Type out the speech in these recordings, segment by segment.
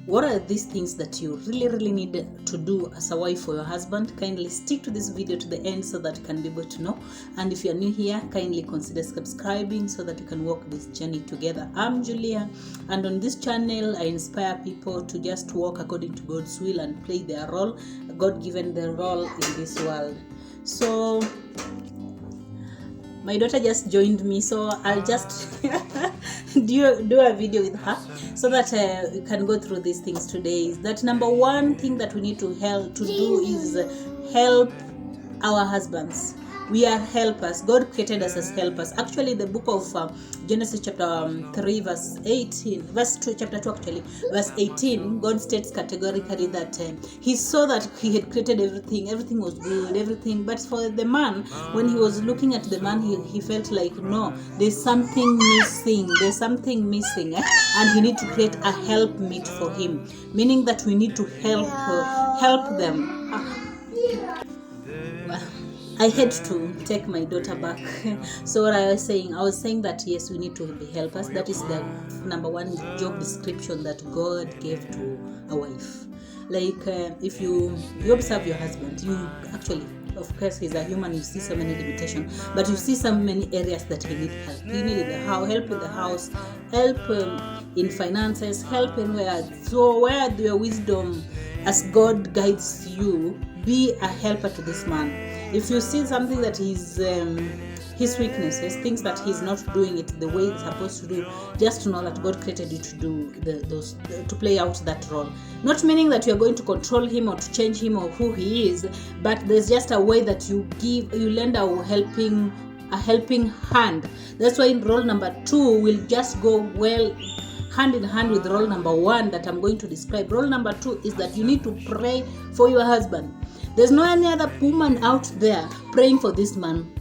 What are these things that you really need to do as a wife for your husband? Kindly stick to this video to the end so that you can be able to know. And if you are new here, kindly consider subscribing so that you can walk this journey together. I'm Julia, and on this channel I inspire people to just walk according to God's will and play their role, God-given their role in this world. So my daughter just joined me, so I'll just do a video with her so that we can go through these things today. Is that number one thing that we need to do is help our husbands. We are helpers. God created us as helpers. Actually, the book of Genesis chapter 3 verse 18, verse 2, chapter 2 actually, verse 18, God states categorically that he saw that he had created everything was good, everything. But for the man, when he was looking at the man, he felt like, no, there's something missing. And he need to create a helpmeet for him, meaning that we need to help them. I had to take my daughter back. So what I was saying that yes, we need to be helpers. That is the number one job description that God gave to a wife. Like if you observe your husband, you actually, of course, he's a human, you see so many limitations, but you see so many areas that he needs help. He needed help in the house, help in finances, help in where your wisdom as God guides you, be a helper to this man. If you see something that his weaknesses, things that he's not doing it the way he's supposed to do, just to know that God created you to do to play out that role. Not meaning that you're going to control him or to change him or who he is, but there's just a way that you lend a helping hand. That's why role number 2 will just go well hand in hand with role number 1 that I'm going to describe. Role number 2 is that you need to pray for your husband. There's no any other woman out there praying for this man,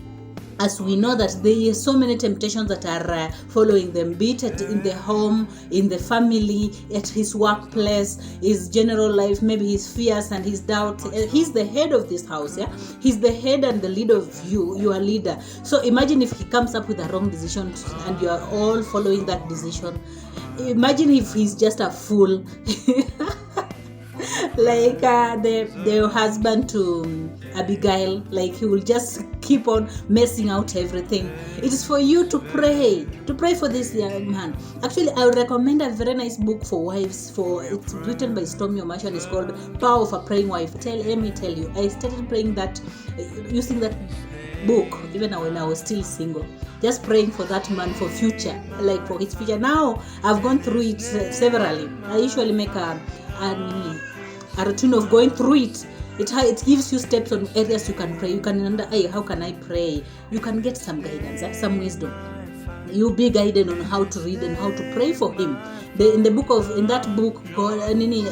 as we know that there are so many temptations that are following them, be it in the home, in the family, at his workplace, his general life, maybe his fears and his doubts. He's the head of this house, yeah? He's the head and the leader of you. You are leader. So imagine if he comes up with a wrong decision and you are all following that decision. Imagine if he's just a fool. Like the husband to Abigail, like he will just keep on messing out everything. It is for you to pray for this young man. Actually, I would recommend a very nice book for wives. It's written by Stormy Marshall. It's called Power of a Praying Wife. Let me tell you, I started praying that, using that book even when I was still single, just praying for that man for future, like for his future. Now I've gone through it severally. I usually make a routine of going through it. It gives you steps on areas you can pray. You can wonder, hey, how can I pray? You can get some guidance, some wisdom. You'll be guided on how to read and how to pray for him. In that book,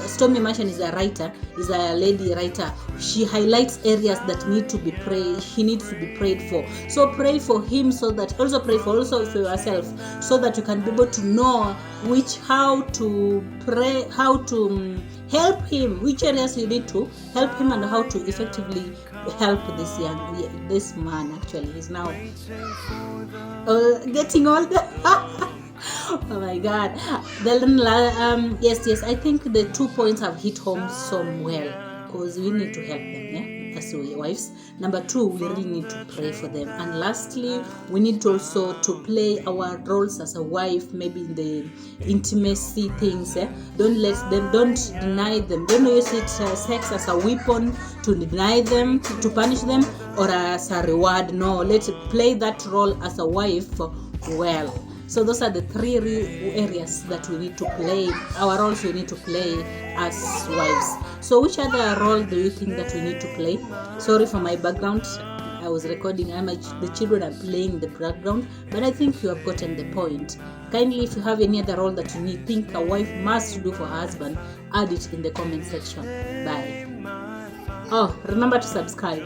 Stormy Marshall is a writer, is a lady writer. She highlights areas that need to be prayed. He needs to be prayed for. So pray for him, also pray for yourself, so that you can be able to know how to pray, how to help him, which areas you need to help him, and how to effectively help this man. Actually, he's now getting older. Oh my God. Yes, I think the 2 points have hit home so well, because we need to help them, yeah, as wives. Number 2, we really need to pray for them. And lastly, we need to also to play our roles as a wife, maybe in the intimacy things. Don't deny them. Don't use sex as a weapon to deny them, to punish them, or as a reward. No, let's play that role as a wife well. So those are the 3 areas that we need to play, our roles we need to play as wives. So which other role do you think that we need to play? Sorry for my background. I was recording, the children are playing in the background, but I think you have gotten the point. Kindly, if you have any other role that you think a wife must do for her husband, add it in the comment section. Bye. Oh, remember to subscribe.